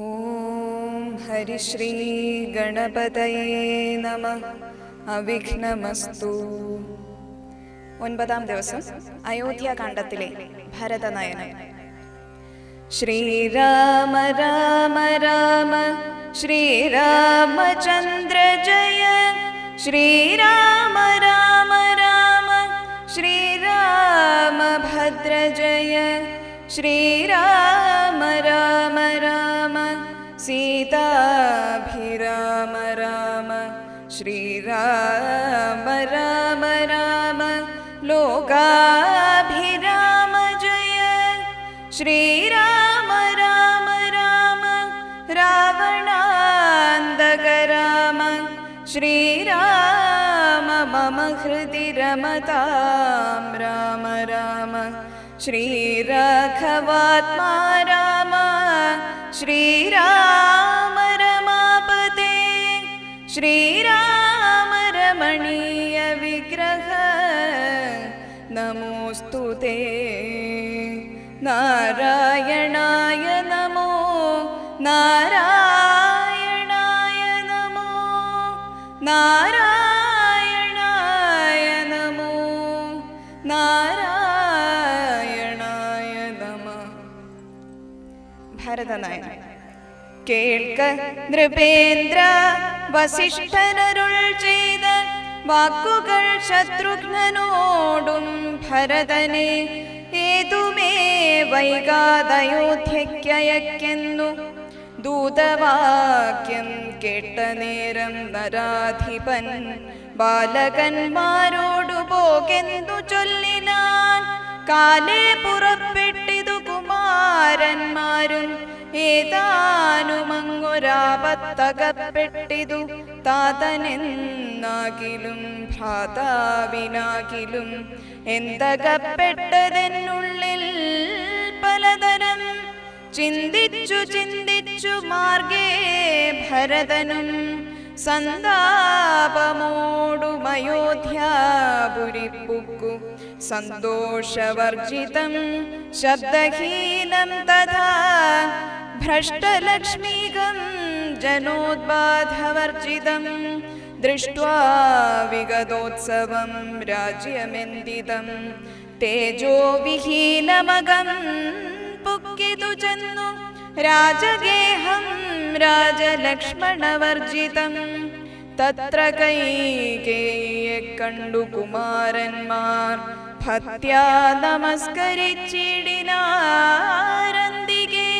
ഓം ഹരിശ്രീ ഗണപതയേ നമഃ. അവിഘ്നമസ്തു. 9-ാം ദിവസം അയോധ്യാകാണ്ഡത്തിലെ ഭരതനയനം. ശ്രീരാമ രാമ രാമ ശ്രീരാമചന്ദ്ര ജയ, ശ്രീരാമ രാമ രാമ ശ്രീരാമഭദ്ര ജയ, ശ്രീരാമ രാമ രാമ സീതാഭിരാമ രാമ, ശ്രീരാമ രാമ രാമ ലോകാഭിരാമ ജയ, ശ്രീരാമ രാമ രാമ രാവണാന്തക രാമ, ശ്രീരാമ മമ ഹൃദി രമതാം രാമ രാമ, ശ്രീരാഘവാത്മാ രാമ, ശ്രീരാമ രമാപതേ, ശ്രീരാമ രമണീയ വിഗ്രഹ നമോസ്തുതേ. നാരായണായ നമോ, നാരായണായ നമോ, നാരായണായ നമോ, നാരായണായ നമഃ. ഭരതനയനം. കേൾക്ക നൃപേന്ദ്ര, വസിഷ്ഠനരുൾ ചെയ്ത വാക്കുകൾ ശത്രുഘ്നനോടും ഭരതനെ ഏതുമേ വൈകാതയോധ്യയ്ക്കയക്കെന്നു ദൂതവാക്യം കേട്ട നേരം നരാധിപൻ ബാലകന്മാരോടു പോകെന്നു ചൊല്ലിനാൻ. കാലേ പുറപ്പെട്ടിതു കുമാരന്മാരും ഏതാനുമങ്ങൊരാപത്തകപ്പെട്ടിതു താതനെന്നാകിലും ഭ്രാതാവിനാകിലും എന്തകപ്പെട്ടതെന്നുള്ളിൽ പലതരം ചിന്തിച്ചു ചിന്തിച്ചു മാർഗേ ഭരതനും സന്താപമോടുമയോധ്യാപുരിപ്പുക്കു സന്തോഷവർജിതം ശബ്ദഹീനം തഥാ ഭ്രഷ്ടലക്ഷ്മീകം ജനോദ്ബാധവർജിതം ദൃഷ്ട്വാ വിഗതോത്സവം രാജ്യമെന്തിതം തേജോവിഹീനമകം പുക്കിതു ചെന്നു രാജഗേഹം രാജലക്ഷ്മണവർജിതം. തത്ര കൈകേയിയെ കണ്ടു കുമാരന്മാർ ഭക്ത്യാ നമസ്കരിച്ചിടിനാരന്തികേ.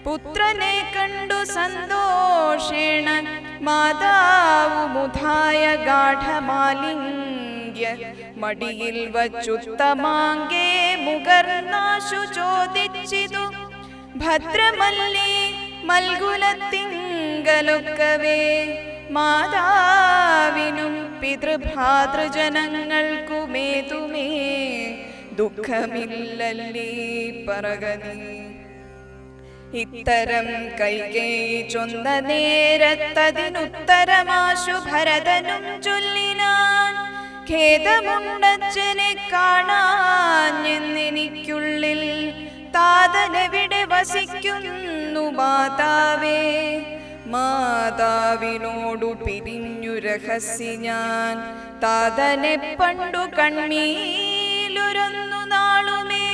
പുത്രനെ കണ്ടു സന്തോഷേണ മാതാവു മുധായ ഗാഠമാലിംഗ്യ മടിയിൽ വച്ചുത്തമാങ്കേ മുകർന്നാശു ചോദിച്ചിതു. ഭദ്രമല്ലി മൽഗുലത്തിങ്കലൊക്കവേ മാതാവിനും പിതൃഭ്രാതൃജനങ്ങൾക്കുമേതുമേ ദുഃഖമില്ലല്ലീ പറകനീ. ഇത്തരം കൈകേയി ചൊന്ന നേരത്തതിനുത്തരമാശു ഭരതനും ചൊല്ലിനാൻ. ഖേദമുണ്ടച്ഛനെ കാണാഞ്ഞെന്നെനിക്കുള്ളിൽ, താതനെവിടെ വസിക്കുന്നു മാതാവേ. മാതാവിനോടു പിരിഞ്ഞു രഹസ്യ ഞാൻ താതനെ പണ്ടു കണ്ണീലുരന്നു നാളുമേ.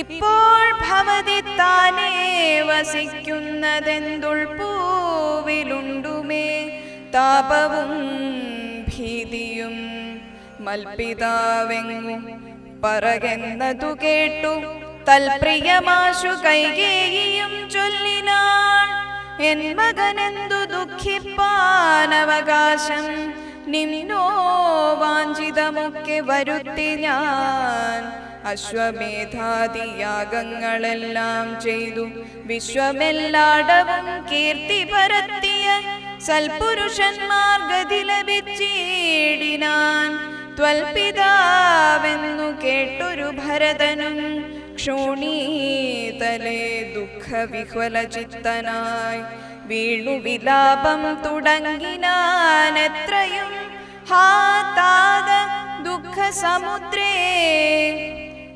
ഇപ്പോൾ ഭവതി താനേ വസിക്കുന്നതെന്തുൾപ്പൂവിലുണ്ടുമേ താപവും ഭീതിയും. മൽപിതാവെങ്ങു പറകെന്നതു കേട്ടു തൽപ്രിയമാശു കൈകേയിയും ചൊല്ലിനാൾ. എൻ മകനെന്തു ദുഃഖിപ്പാനവകാശം, നിന്നോ വാഞ്ചിതമൊക്കെ വരുത്തി ഞാൻ. അശ്വമേധാദിയാഗങ്ങളെല്ലാം ചെയ്തു വിശ്വമെല്ലാടവും കീർത്തി പരത്തിയ സൽപുരുഷന്മാർ ഗതി ലഭിച്ചിടിനാൻ. ത്വൽപിതാവെന്നു കേട്ടൊരു ഭരതനും ക്ഷോണീതലേ ദുഃഖവിഹ്വലചിത്തനായി വീണു വിലാപം തുടങ്ങിനാൻ. എത്രയും ഹാ താത ദുഃഖസമുദ്രേ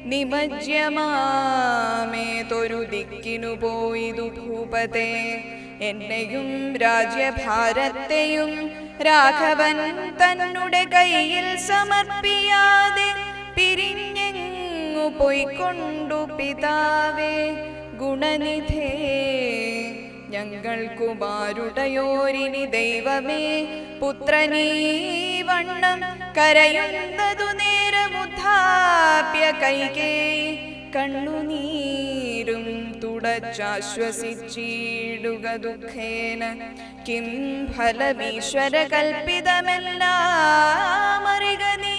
നിമജ്യമാമേതൊരു ദിക്കിനു പോയിതു ഭൂപതേ. എന്നെയും രാജ്യഭാരത്തെയും രാഘവൻ തന്നുടെ കയ്യിൽ സമർപ്പിയാതെ പിരിഞ്ഞെങ്ങു പോയിക്കൊണ്ടു പിതാവേ ഗുണനിധേ. ഞങ്ങൾക്കുമാരുടയോരിനി ദൈവമേ പുത്രനീ വണ്ണം കരയുന്നതു നേരമുദ്ധാപ്യ കൈകേയി കണ്ണുനീരും തുടച്ചാശ്വസിച്ചിടുക ദുഃഖേന. കിം ഫലമീശ്വര കൽപ്പിതമെല്ലാം അറിക നീ.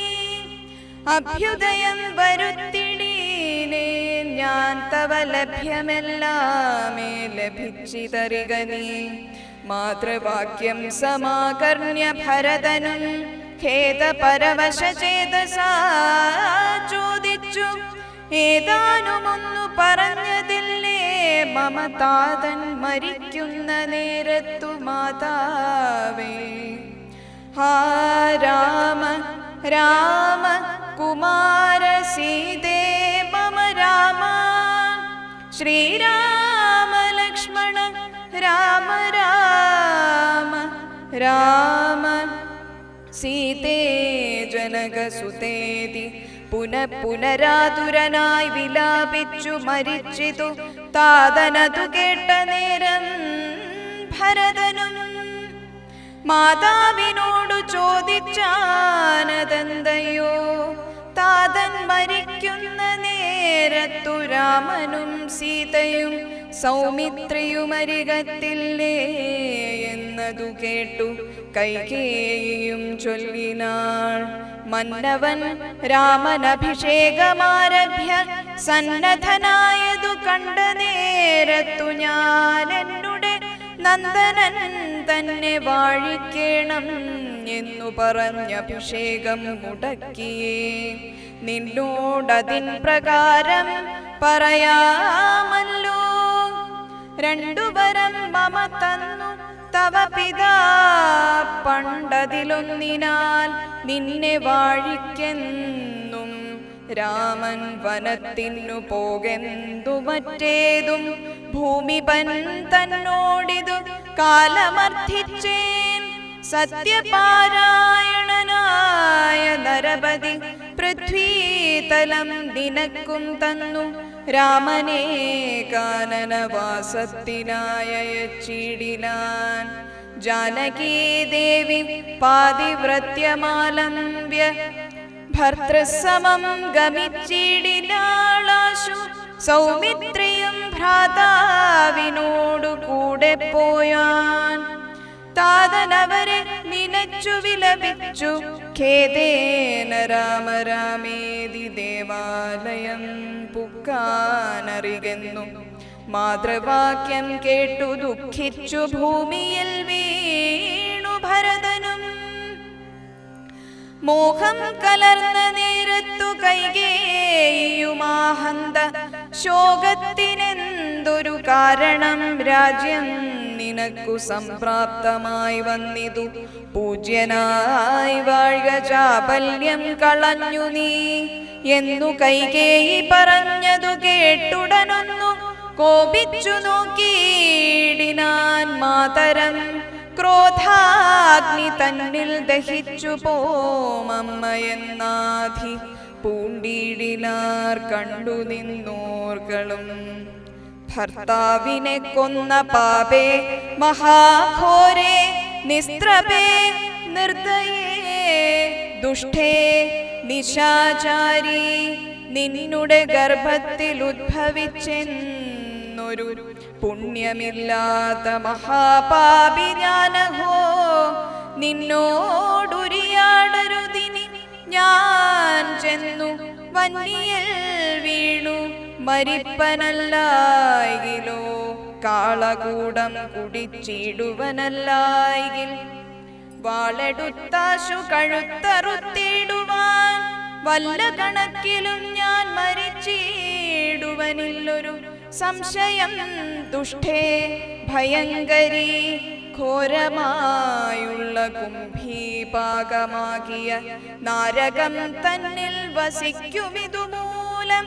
അഭ്യുദയം വരുത്തിടീനേ ഞാൻ തവ ലഭ്യമെല്ലാമേ ലഭിച്ചിതറിക നീ. മാതൃവാക്യം സമാകർണ്യ ഭരതനും ഖേദപരവശചേതസാ ചോദിച്ചു. ഏതാനുമൊന്നു പറഞ്ഞതില്ലേ മമ താതൻ മരിക്കുന്ന നേരത്തു മാതാവേ. ഹാ രാമ രാമ കുമാര സീതേ മമ രാമ. ശ്രീരാമ ലക്ഷ്മണ രാമ രാമ രാമ. സീതേ ജനകസുതേതി പുനരാതുരനായി വിലാപിച്ചു മരിച്ചിതു. താതനതു കേട്ട നേരം ഭരതനും മാതാവിനോടു ചോദിച്ചാനതെന്തയോ. താതൻ മരിക്കുന്ന നേരത്തു രാമനും സീതയും സൗമിത്രിയുമരികത്തില്ലേ എന്നതു കേട്ടു കൈകേയിയും ചൊല്ലിനാൾ. മന്നവൻ രാമനഭിഷേകമാരഭ്യ സന്നദ്ധനായതു കണ്ട നേരത്തു ഞാൻ എന്നുടെ നന്ദനൻ തന്നെ വാഴിക്കേണം എന്നു പറഞ്ഞഭിഷേകം മുടക്കിയേ. നിന്നോടതിൻ പ്രകാരം പറയാമല്ലോ. രണ്ടുവരം മമ തന്നു തവ പിതാ പണ്ടതിലൊന്നിനാൽ നിന്നെ വാഴിക്കെന്നും. രാമൻ വനത്തിനു പോകെന്തു മറ്റേതും ഭൂമിപൻ തന്നോടിതു കാലമർത്ഥിച്ചേൻ. സത്യപാരായണനായ നരപതി പൃഥ്വീതലം നിനക്കും തന്നു. രാമനെ കാനനവാസത്തിനായച്ചിടിനാൻ. ജാനകീ ദേവി പാതിവ്രത്യമാലംബ്യ ഭർതൃസമം ഗമിച്ചിടിനാളാശു. സൗമിത്രിയും ഭ്രാതാവിനോടു കൂടെ പോയാൻ. താതനവരെ നിനച്ചു വിലപിച്ചു ഖേദേന രാമ രാമേതി ദേവാലയം പുക്കാനറികെന്നു. മാതൃവാക്യം കേട്ടു ദുഃഖിച്ചു ഭൂമിയിൽ വീണു ഭരതനും. മോഹം കലർന്ന നേരത്തു കൈകേയിയുമാഹന്ത ശോകത്തിനെന്തൊരു കാരണം. രാജ്യം നിനക്കു സംപ്രാപ്തമായി വന്നിതു. പൂജ്യനായി വാഴ്ക ചാപല്യം കളഞ്ഞു നീ എന്നു കൈകേയി പറഞ്ഞതു കേട്ടുടനൊന്നു കോപിച്ചു നോക്കിയിടിനാൻ മാതരം. ക്രോധാഗ്നി തന്നിൽ ദഹിച്ചു പോമമ്മയെന്നാധി പൂണ്ടിടിനാർ കണ്ടു നിന്നോർകളും. ഭർത്താവിനെ കൊന്ന പാപേ മഹാഘോരേ നിസ്ത്രപേ നിർദ്ദയേ ദുഷ്ടേ നിശാചാരി. നിന്നുടെ ഗർഭത്തിൽ ഉദ്ഭവിച്ചെന്നൊരു പുണ്യമില്ലാത്ത മഹാപാപി ഞാനഹോ. നിന്നോടുരിയാടരുതിനി ഞാൻ ചെന്നു വന്യയിൽ വീണു മരിപ്പനല്ലായിലോ. കാളകൂടം കുടിച്ചിടുവനല്ലായിൽ വാളെടുത്താശു കഴുത്തറുത്തിടുവാൻ. വല്ല കണക്കിലും ഞാൻ മരിച്ചിടുവനില്ലൊരു സംശയം. ദുഷ്ടേ ഭയങ്കരീ ഘോരമായുള്ള കുംഭീപാകമാകിയ നാരകം തന്നിൽ വസിക്കുമിതു മൂലം. മൂലം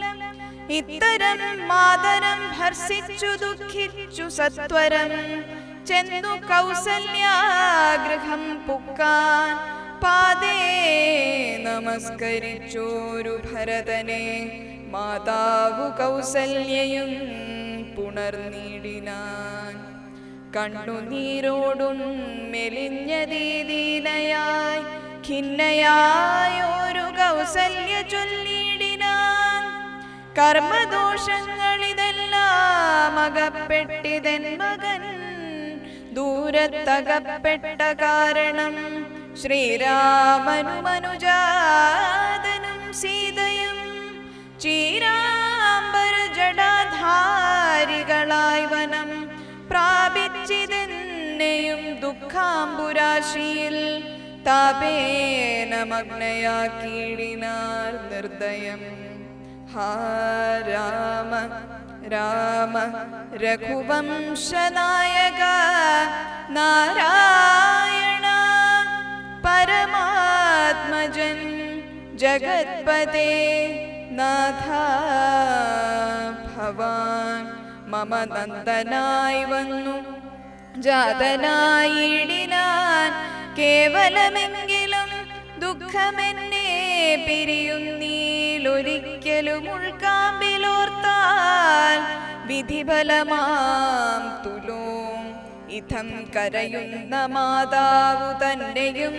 ഇത്തരം മാതരം ഭർസിച്ചു ദുഃഖിച്ചു സത്വരം ചെന്നു കൗസല്യാഗൃഹം പുക്കാൻ പാദേ നമസ്കരിച്ചോരു ഭരതനെ മാതാവു കൗസല്യയും പുണർനീടിനാൻ. കണ്ണുനീരോടും മെലിഞ്ഞ ദീദീനയായി ഖിന്നയായൊരു കൗസല്യ ചൊല്ലിടിനാൻ. കർമ്മദോഷങ്ങളിതെല്ലാം അകപ്പെട്ടിതൻ മകൻ ദൂരത്തകപ്പെട്ട കാരണം ശ്രീരാമനുമനുജാതനും സീതയും ചീരാംബര ജടാധാരികളായി വനം പ്രാപിച്ചിതെന്നെയും ദുഃഖാംബുരാശിയിൽ താപേന മഗ്നയാക്കിയിടിനാർ നിർദ്ദയം. ഹാ രാമ രാമ രഘുവംശനായക നാരായണ പരമാത്മജൻ ജഗത്പതേ നാഥ ഭവാൻ മമ നന്ദനായി വന്നു ജാതനായിടിനാൻ. കേവലമെങ്കിലും ദുഃഖമെന്നെ പിരിയുന്നീലൊരിക്കലും ഉൾക്കാമ്പിലോർത്താൽ വിധിഫലമാം തുലോം ഇഥം കരയുന്ന മാതാവു തന്നെയും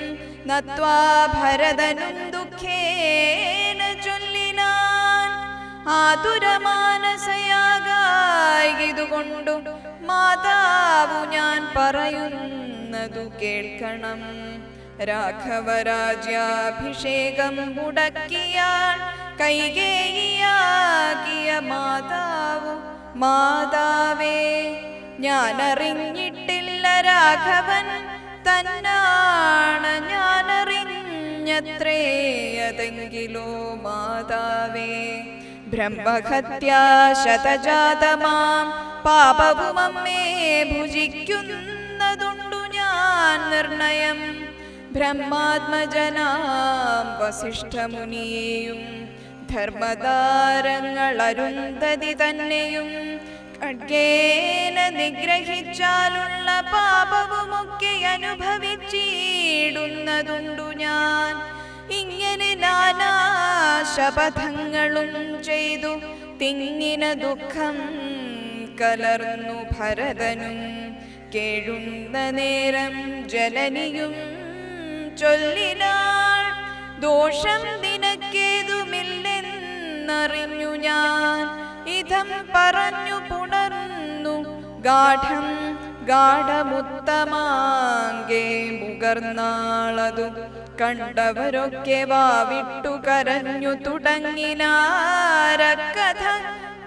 നത്വാ ഭരതനും ദുഃഖേന ചൊല്ലിനാൻ. ആതുരമാനസയാകായതുകൊണ്ടു മാതാവു ഞാൻ പറയുന്നതു കേൾക്കണം. രാഘവരാജ്യാഭിഷേകം മുടക്കിയാൽ കൈകേയിയാകിയ മാതാവു മാതാവേ ഞാനറിഞ്ഞിട്ടില്ല രാഘവൻ തന്നാണ് ഞാനറിഞ്ഞത്രേ അതെങ്കിലോ മാതാവേ. ബ്രഹ്മഹത്യാ ശതജാതമാം പാപവുമമ്മേ ഭുജിക്കുന്നതുണ്ടു ഞാൻ നിർണയം. ബ്രഹ്മാത്മജനാം വസിഷ്ഠമുനിയെയും ധർമ്മദാരങ്ങൾ അരുന്ധതി തന്നെയും ഖഡ്ഗേന നിഗ്രഹിച്ചാലുള്ള പാപവുമൊക്കെ അനുഭവിച്ചിടുന്നതുണ്ടു ഞാൻ. ഇങ്ങനെ നാനാ ശപഥങ്ങളും ചെയ്തു തിങ്ങിന ദുഃഖം കലർന്നു ഭരതനും. കേഴുന്ന നേരം ജനനിയും ചൊല്ലിനാൾ ദോഷം നിനക്കേതുമില്ലെന്നറിഞ്ഞു ഞാൻ. ഇതം പറഞ്ഞു പുണർന്നു ഗാഠം ഗാഠമുത്തമാങ്കേ മുകർന്നാളതു കണ്ടവരൊക്കെ വാവിട്ടു കരഞ്ഞു തുടങ്ങിനാരക്കഥ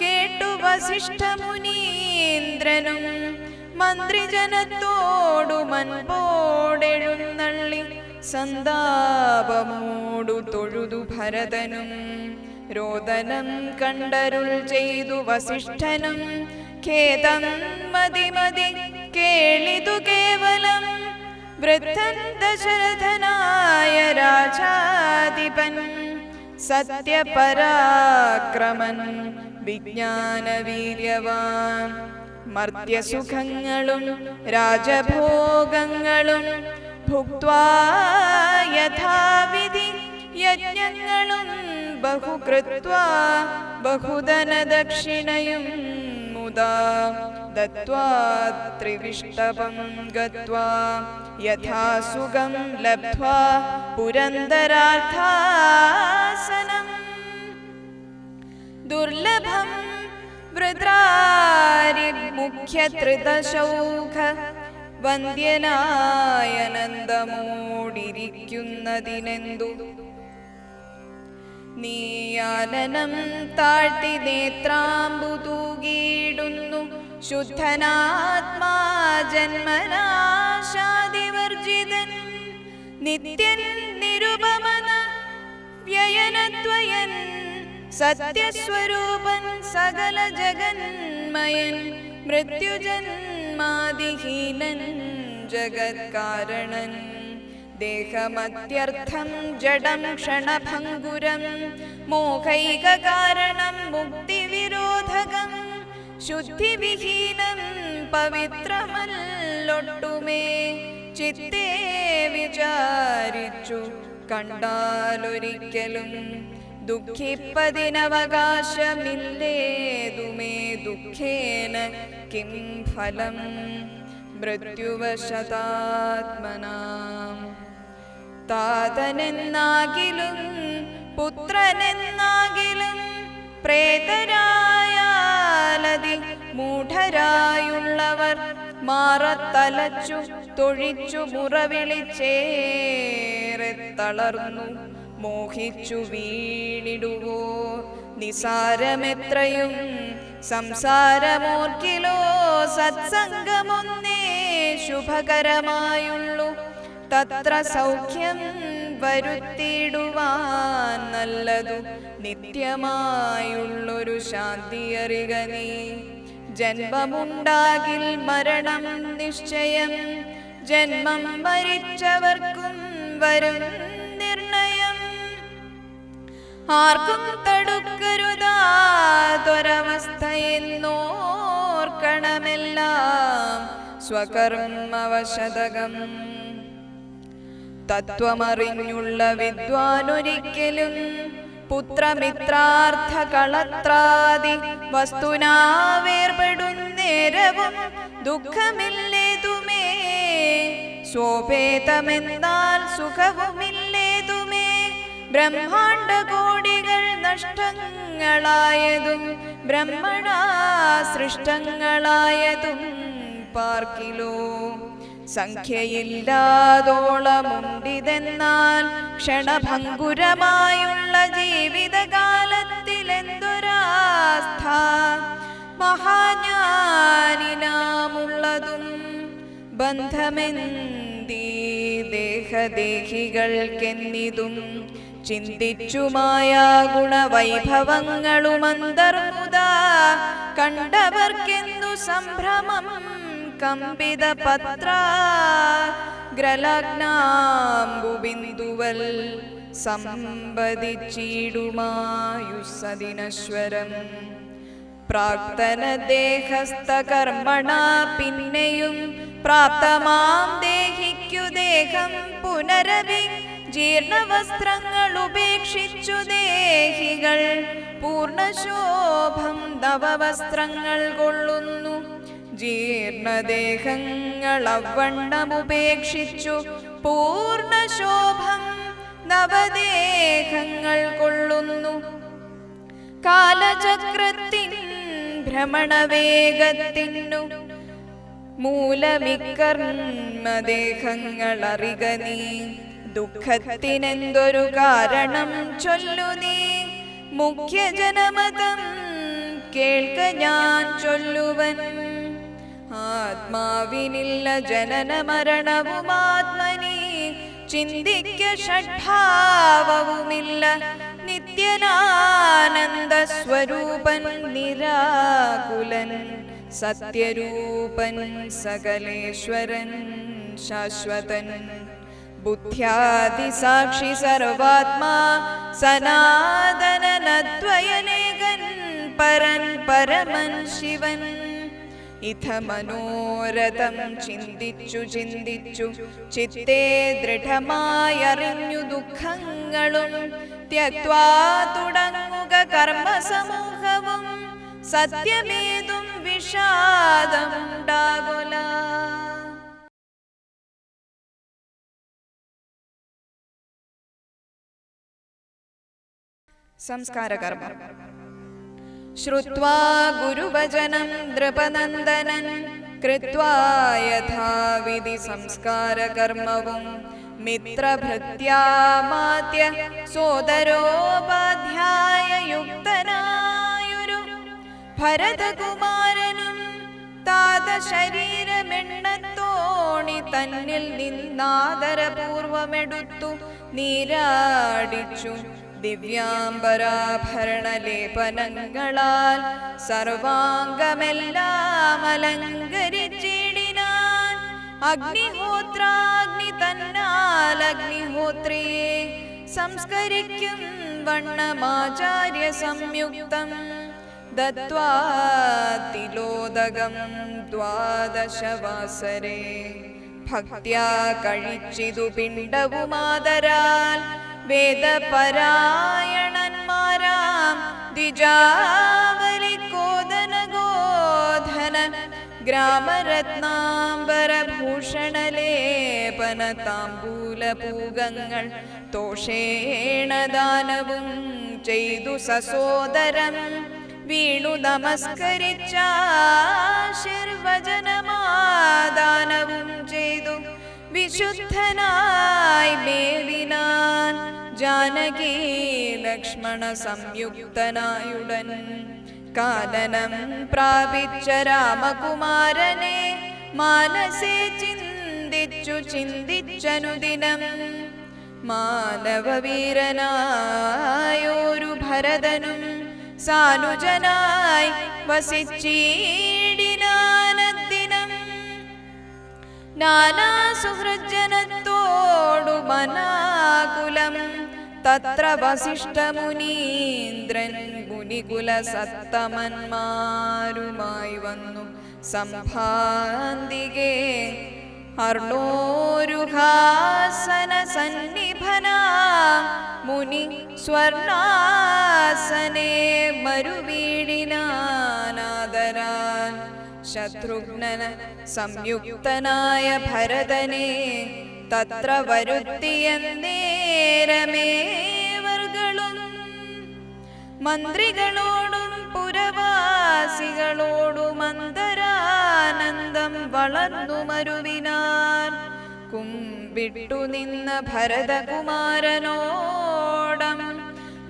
കേട്ടു വസിഷ്ഠമുനീന്ദ്രനും മന്ത്രിജനത്തോടു മൻപോടെഴുന്നള്ളി സന്താപമോടു തൊഴുതു ഭരതനും. രോദനം കണ്ടരുൾ ചെയ്തു വസിഷ്ഠനും ഖേദം മതി മതി കേളിതു കേവലം. വൃദ്ധൻ ദശരഥനായ രാജാധിപൻ സത്യപരാക്രമൻ വിജ്ഞാനവീര്യവാൻ. മർത്യസുഖങ്ങളും രാജഭോഗങ്ങളും ഭുക്ത്വാ യഥാവിധി യജ്ഞങ്ങളും ബഹുകൃത്വാ ബഹുധനദക്ഷിണയും മുദാ ദത്വാ ത്രിവിഷ്ടപം ഗത്വാ യഥാസുഖം ലബ്ധ്വാ പുരന്ദരാർത്ഥാസനം. ദുർലഭം വൃദ്രാരി മുഖ്യത്രിദശൗഘ വന്ദ്യനായനന്ദമോടിരിക്കുന്നതിനെന്തു നീയാനനം താഴ്ത്തി നേത്രാംബു തൂകിയിടുന്നു. ശുദ്ധനാത്മാ ജന്മനാശാദിവർജിതൻ നിത്യൻ നിരുപമന വ്യയനദ്വയൻ സത്യസ്വരൂപൻ സകല ജഗന്മയൻ മൃത്യുജന്മാദിഹീനൻ ജഗത്കാരണൻ ദേഹമത്യർത്ഥം ജഡം ക്ഷണഭംഗുരം മോഹൈക കാരണം മുക്തിവിരോധകം ശുദ്ധിവിഹീനം പവിത്രമല്ലൊട്ടുമേ ചിത്തേ വിചാരിച്ചു കണ്ടാലൊരിക്കലും ദുഃഖിപ്പതിനവകാശമില്ലേതുമേ ദുഃഖേന കിം ഫലം മൃത്യുവശതാത്മനാം താതനെന്നാകിലും പുത്രനെന്നാകിലും പ്രേതരായാലതി മൂഢരായുള്ളവർ മാറത്തലച്ചു തൊഴിച്ചു മുറവിളിച്ചേറെ തളർന്നു മോഹിച്ചു വീണിടുവോ നിസാരമെത്രയും സംസാരമോർക്കിലോ സത്സംഗമൊന്നേ ശുഭകരമായുള്ളു തത്ര സൗഖ്യം വരുത്തിയിടുവാൻ നല്ലതു നിത്യമായുള്ളൊരു ശാന്തിയറിക നീ ജന്മമുണ്ടാകിൽ മരണം നിശ്ചയം ജന്മം മരിച്ചവർക്കും വരും നിർണയം ആർക്കും തടുക്കരുതാതൊരവസ്ഥയെന്നോർക്കണമെല്ലാം സ്വകർമ്മവശതകം തത്വമറിഞ്ഞുള്ള വിദ്വാനൊരിക്കലും പുത്രമിത്രാർത്ഥ കളത്രാദി വസ്തുനാ വേർപെടുന്നേരവും ദുഃഖമില്ലേതുമേ സ്വോപേതമെന്നാൽ സുഖവുമില്ലേതുമേ ബ്രഹ്മാണ്ഡ കോടികൾ നഷ്ടങ്ങളായതും ബ്രഹ്മണാ സൃഷ്ടങ്ങളായതും പാർക്കിലോ സംഖ്യയില്ലാതോളമുണ്ടിതെന്നാൽ ക്ഷണഭംഗുരമായുള്ള ജീവിതകാലത്തിലെന്തൊരാസ്ഥ മഹാജ്ഞാനിനാമുള്ളതും ബന്ധമെന്തീ ദേഹദേഹികൾക്കെന്നിതും ചിന്തിച്ചുമായ ഗുണവൈഭവങ്ങളുമന്തർമുദാ കണ്ടവർക്കെന്തു സംഭ്രമം കമ്പിത പത്രാഗ്രലഗ്നാംബുബിന്ദുവൽ സമ്പദിച്ചിടുമായുസ്സദിനശ്വരം പ്രാക്തന ദേഹസ്ഥകർമ്മണ പിന്നെയും പ്രാപ്തമാം ദേഹിക്കു ദേഹം പുനരവി ജീർണവസ്ത്രങ്ങൾ ഉപേക്ഷിച്ചു ദേഹികൾ പൂർണ്ണശോഭം നവവസ്ത്രങ്ങൾ കൊള്ളുന്നു ജീർണദേഹങ്ങൾ അവണ്ണമുപേക്ഷിച്ചു പൂർണ്ണശോഭം നവദേഹങ്ങൾ കൊള്ളുന്നു കാലചക്രത്തിൻ ഭ്രമണവേഗത്തിനു മൂലമിക്കർമ്മദേഹങ്ങൾ അറിക നീ ദുഃഖത്തിനെന്തൊരു കാരണം ചൊല്ലു നീ മുഖ്യജനമതം കേൾക്ക ഞാൻ ചൊല്ലുവൻ ആത്മാവിനില്ല ജനന മരണവുമാത്മനി ചിന്തിക്ക ഷഡ്ഭാവവുമില്ല നിത്യനാനന്ദ സ്വരൂപൻ നിരാകുലൻ സത്യരൂപൻ സകലേശ്വരൻ ശാശ്വതൻ ബുദ്ധ്യാദിസാക്ഷി സർവാത്മാ സനാതനനദ്വയലേകൻ പരൻ പരമൻ ശിവൻ ഇഥ മനോരഥം ചിന്തിച്ചു ചിന്തിച്ചു ചിത്തേ ദൃഢമായറിഞ്ഞു ദുഃഖങ്ങളും ത്യക്വാ തുടങ്ങുക കർമ്മസമൂഹവും സത്യമേതും വിഷാദമുണ്ടാകുല. സംസ്കാരകർമ്മം. ശ്രുത്വാ ഗുരുവചനം നൃപനന്ദനൻ കൃത്വാ യഥാവിധി സംസ്കാരകർമ്മവും മിത്രഭൃത്യാമാത്യ സോദരോപാധ്യായയുക്തനായൊരു ഭരതകുമാരനും താത ശരീരമെണ്ണത്തോണി തന്നിൽ നിന്നാദരപൂർവമെടുത്തു നീരാടിച്ചു ദിവ്യാംബരാഭരണലേപനങ്ങളാൽ സർവാംഗമെല്ലാം അലങ്കരിച്ചിടിനാൻ. അഗ്നിഹോത്രാഗ്നി തന്നാൽ അഗ്നിഹോത്രിയെ സംസ്കരിക്കും വണ്ണമാചാര്യ സംയുക്തം ദത്വാ തിലോദകം ദ്വാദശവാസരേ ഭക്ത്യാ കഴിച്ചിതു പിണ്ടവുമാതരാൽ വേദപരായണന്മാരാം ദ്വിജാവലിക്കോദനഗോധന ഗ്രാമരത്നാംബരഭൂഷണലേപന താംബൂലപൂഗങ്ങൾ തോഷേണ ദാനവും ചെയ്തു സസോദരം വീണു നമസ്കരിച്ചാശീർവചനമാദാനവും ചെയ്തു വിശുദ്ധനായി മേവിനാൻ ജാനകി ലക്ഷ്മണ സംയുക്തനായുടൻ കാനനം പ്രാപിച്ച രാമകുമാരനെ മാനസേ ചിന്തിച്ചനുദിനം മാനവവീരനായൊരു ഭരതനും സാനുജനായി വസിച്ചീടിനാനദ്ദിനം നാനാസുഹൃജ്ജനത്തോടു മനാകുലം തത്ര വസിഷ്ഠമുനീന്ദ്രൻ മുനികുല സത്തമന്മാരുമായി വന്നു സംഭാന്തികേ അർണോരുഹാസന സന്നിഭനാ മുനി സ്വർണാസനേ മരുവീടിനാനാദരാൽ ശത്രുഘ്നന സംയുക്തനായ ഭരതനെ തത്ര വരുത്തിയെന്നേരമേവർകളും മന്ത്രികളോടും പുരവാസികളോടും അന്തരാനന്ദം വളർന്നു മരുവിനാർ കുമ്പിട്ടു നിന്ന ഭരതകുമാരനോടം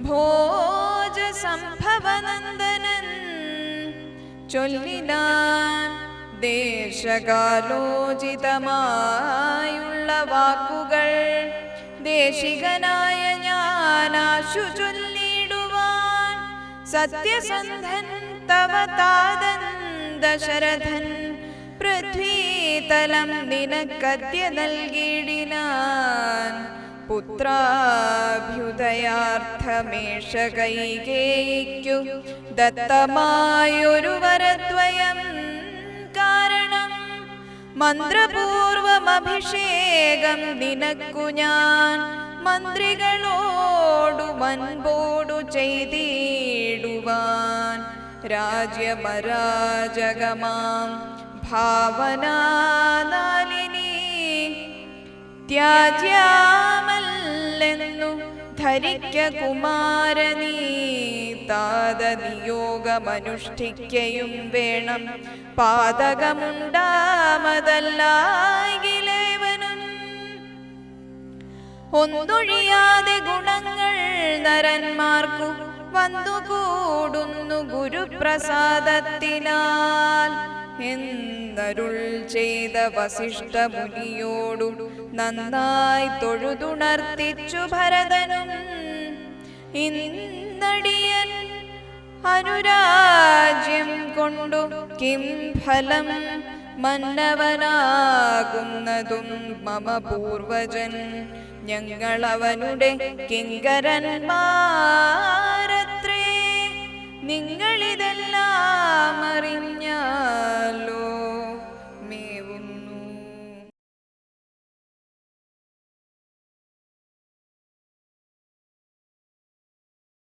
ഭോജ സംഭവനന്ദനൻ ചൊല്ലിനാൻ ദേശകാലോചിതമായുള്ള വാക്കുകൾ ദേശികനായ ഞാനാശു ചൊല്ലിടുവാൻ സത്യസന്ധൻ തവ താതൻ ദശരഥൻ പൃഥ്വീതലം നിനക്കദ്യ നൽകിയിടിനാൻ പുത്രാഭ്യുദയാർത്ഥമേഷ കൈകേയിക്കു ദത്തമായൊരു വരദ്വയം കാരണം മന്ത്രപൂർവം അഭിഷേകം നിനക്കു ഞാൻ മന്ത്രികളോടു മൻപോടു ചെയ്തിടുവാൻ രാജ്യമരാജകമാം ഭാവനാലിനി ത്യാജ്യാമല്ലെന്നു ധരിക്ക കുമാരനീ താതനിയോഗമനുഷ്ഠിക്കയും വേണം പാതകമുണ്ടാമതല്ലായിലേവനും ഒന്നൊഴിയാതെ ഗുണങ്ങൾ നരന്മാർക്കു വന്നുകൂടുന്നു ഗുരുപ്രസാദത്തിനാൽ എന്നരുൾ ചെയ്ത വസിഷ്ഠ മുനിയോടു നന്നായി തൊഴുതുണർത്തിച്ചു ഭരതനും ഇന്നടിയൻ അനുരാജ്യം കൊണ്ടു കിം ഫലം മന്നവനാകുന്നതും മമ പൂർവജൻ ഞങ്ങളവനുടെ കിങ്കരന്മാർ